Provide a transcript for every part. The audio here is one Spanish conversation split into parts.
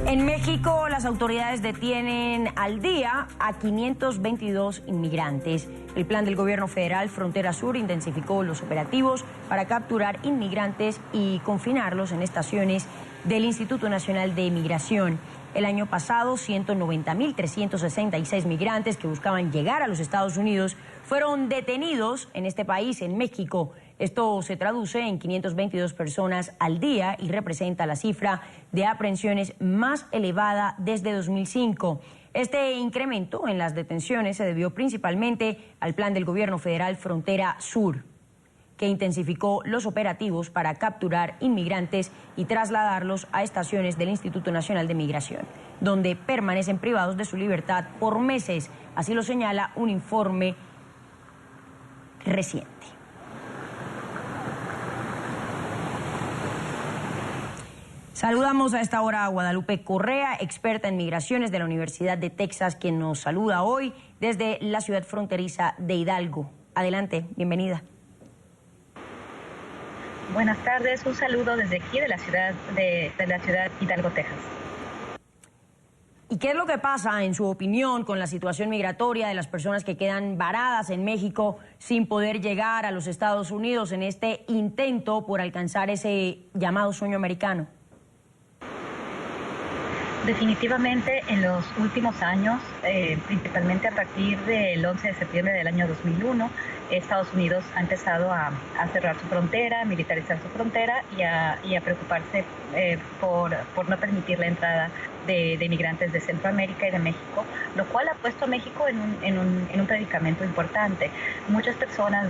En México, las autoridades detienen al día a 522 inmigrantes. El plan del gobierno federal Frontera Sur intensificó los operativos para capturar inmigrantes y confinarlos en estaciones del Instituto Nacional de Migración. El año pasado, 190.366 migrantes que buscaban llegar a los Estados Unidos fueron detenidos en este país, en México. Esto se traduce en 522 personas al día y representa la cifra de aprehensiones más elevada desde 2005. Este incremento en las detenciones se debió principalmente al plan del gobierno federal Frontera Sur, que intensificó los operativos para capturar inmigrantes y trasladarlos a estaciones del Instituto Nacional de Migración, donde permanecen privados de su libertad por meses. Así lo señala un informe reciente. Saludamos a esta hora a Guadalupe Correa, experta en migraciones de la Universidad de Texas, quien nos saluda hoy desde la ciudad fronteriza de Hidalgo. Adelante, bienvenida. Buenas tardes, un saludo desde aquí de la ciudad Hidalgo, Texas. ¿Y qué es lo que pasa, en su opinión, con la situación migratoria de las personas que quedan varadas en México sin poder llegar a los Estados Unidos en este intento por alcanzar ese llamado sueño americano? Definitivamente en los últimos años, principalmente a partir del 11 de septiembre del año 2001, Estados Unidos ha empezado a cerrar su frontera, a militarizar su frontera y a preocuparse por no permitir la entrada de migrantes de Centroamérica y de México, lo cual ha puesto a México en un predicamento importante. Muchas personas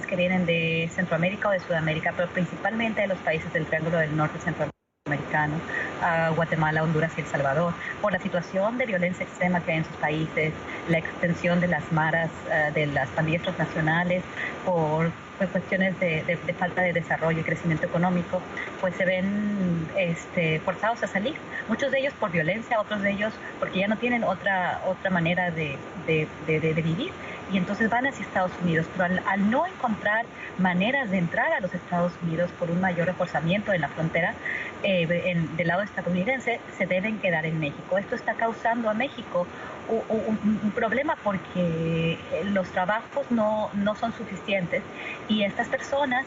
que vienen de Centroamérica o de Sudamérica, pero principalmente de los países del Triángulo del Norte centroamericano, a Guatemala, Honduras y El Salvador, por la situación de violencia extrema que hay en sus países, la extensión de las maras, de las pandillas transnacionales, por cuestiones de falta de desarrollo y crecimiento económico, pues se ven forzados a salir. Muchos de ellos por violencia, otros de ellos porque ya no tienen otra manera de vivir, y entonces van hacia Estados Unidos, pero al no encontrar maneras de entrar a los Estados Unidos por un mayor reforzamiento en la frontera del lado estadounidense, se deben quedar en México. Esto está causando a México un problema porque los trabajos no son suficientes, y estas personas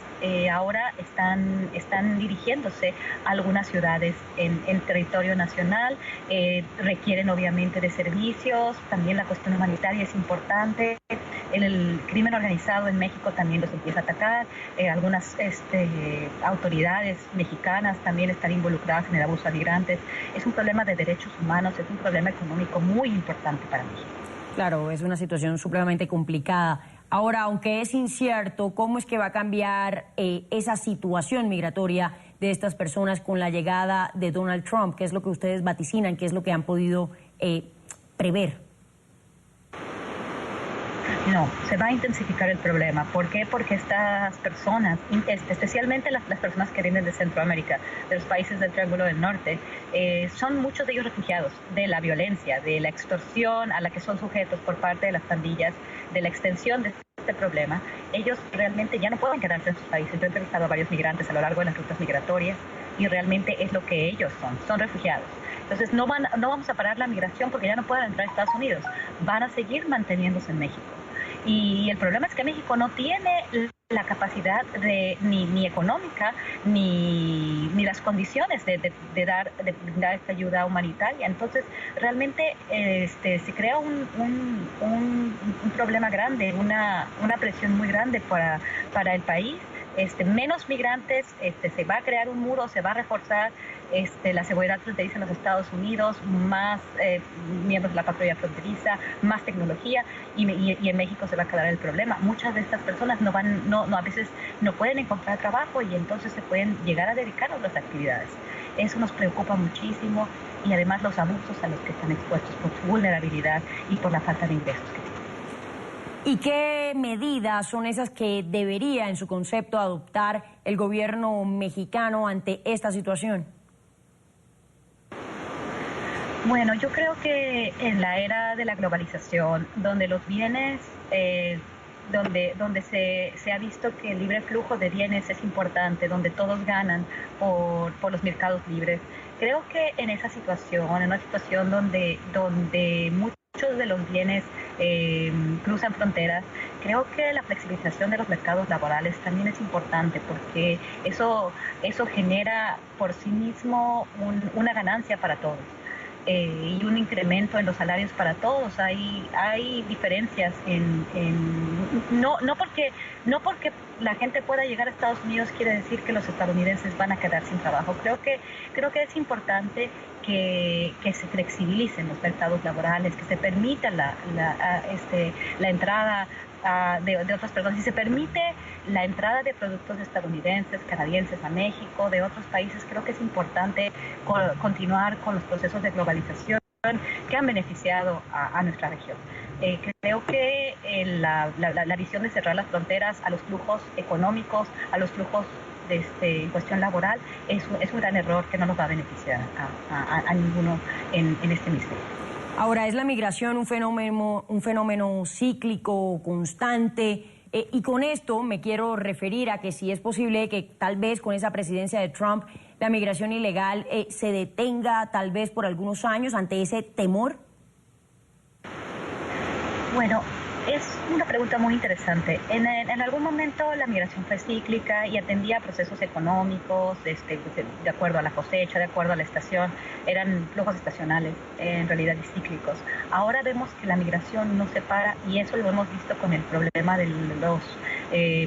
ahora están dirigiéndose a algunas ciudades en territorio nacional. Requieren obviamente de servicios, también la cuestión humanitaria es importante. El crimen organizado en México también los empieza a atacar. Algunas autoridades mexicanas también están involucradas en el abuso a migrantes. Es un problema de derechos humanos, es un problema económico muy importante para México. Claro, es una situación supremamente complicada. Ahora, aunque es incierto cómo es que va a cambiar esa situación migratoria de estas personas con la llegada de Donald Trump, ¿qué es lo que ustedes vaticinan, qué es lo que han podido prever? No, se va a intensificar el problema. ¿Por qué? Porque estas personas, especialmente las personas que vienen de Centroamérica, de los países del Triángulo del Norte, son muchos de ellos refugiados de la violencia, de la extorsión a la que son sujetos por parte de las pandillas, de la extensión de este problema. Ellos realmente ya no pueden quedarse en sus países. Yo he entrevistado a varios migrantes a lo largo de las rutas migratorias y realmente es lo que ellos son refugiados. Entonces no vamos a parar la migración porque ya no pueden entrar a Estados Unidos, van a seguir manteniéndose en México. Y el problema es que México no tiene la capacidad ni económica ni las condiciones de dar esta ayuda humanitaria. Entonces realmente se crea un problema grande, una presión muy grande para el país. Menos migrantes, se va a crear un muro, se va a reforzar la seguridad fronteriza en los Estados Unidos, más miembros de la patrulla fronteriza, más tecnología, y en México se va a quedar el problema. Muchas de estas personas a veces no pueden encontrar trabajo, y entonces se pueden llegar a dedicar a otras actividades. Eso nos preocupa muchísimo, y además los abusos a los que están expuestos por su vulnerabilidad y por la falta de ingresos que tienen. ¿Y qué medidas son esas que debería, en su concepto, adoptar el gobierno mexicano ante esta situación? Bueno, yo creo que en la era de la globalización, donde los bienes donde se ha visto que el libre flujo de bienes es importante, donde todos ganan por los mercados libres. Creo que en esa situación, en una situación donde muchos de los bienes cruzan fronteras, creo que la flexibilización de los mercados laborales también es importante, porque eso genera por sí mismo una ganancia para todos. Y un incremento en los salarios para todos. Hay diferencias no porque la gente pueda llegar a Estados Unidos quiere decir que los estadounidenses van a quedar sin trabajo. Creo que es importante que se flexibilicen los mercados laborales, que se permita la entrada de otras personas. Si se permite la entrada de productos estadounidenses, canadienses a México, de otros países, creo que es importante continuar con los procesos de globalización que han beneficiado a nuestra región. Creo que la visión de cerrar las fronteras a los flujos económicos, a los flujos en cuestión laboral, es un gran error que no nos va a beneficiar a ninguno en este mismo. Ahora, ¿es la migración un fenómeno cíclico, constante? Y con esto me quiero referir a que si es posible que tal vez con esa presidencia de Trump la migración ilegal se detenga tal vez por algunos años ante ese temor. Bueno, es una pregunta muy interesante. En algún momento la migración fue cíclica y atendía a procesos económicos, de acuerdo a la cosecha, de acuerdo a la estación. Eran flujos estacionales, en realidad cíclicos. Ahora vemos que la migración no se para, y eso lo hemos visto con el problema de los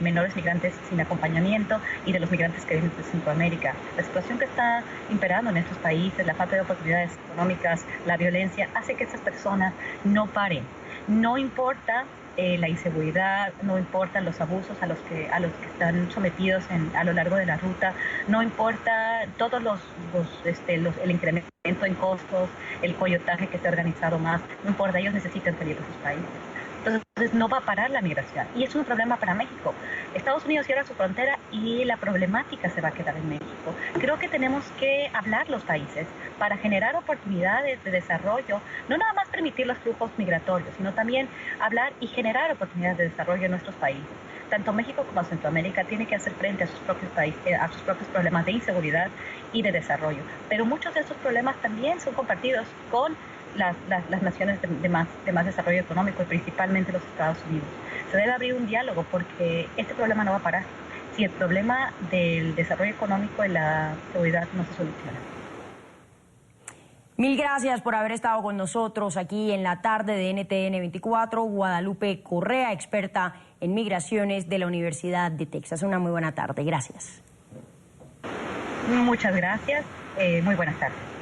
menores migrantes sin acompañamiento y de los migrantes que vienen de Centroamérica. La situación que está imperando en estos países, la falta de oportunidades económicas, la violencia, hace que estas personas no paren. No importa la inseguridad, no importan los abusos a los que están sometidos a lo largo de la ruta, no importa todos el incremento en costos, el coyotaje que se ha organizado más, no importa, ellos necesitan salir de sus países. Entonces no va a parar la migración, y es un problema para México. Estados Unidos cierra su frontera y la problemática se va a quedar en México. Creo que tenemos que hablar los países para generar oportunidades de desarrollo, no nada más permitir los flujos migratorios, sino también hablar y generar oportunidades de desarrollo en nuestros países. Tanto México como Centroamérica tienen que hacer frente a sus propios problemas de inseguridad y de desarrollo. Pero muchos de estos problemas también son compartidos con las naciones de más desarrollo económico, y principalmente los Estados Unidos. Se debe abrir un diálogo, porque este problema no va a parar si el problema del desarrollo económico y la seguridad no se soluciona. Mil gracias por haber estado con nosotros aquí en la tarde de NTN 24. Guadalupe Correa, experta en migraciones de la Universidad de Texas. Una muy buena tarde. Gracias. Muchas gracias. Muy buenas tardes.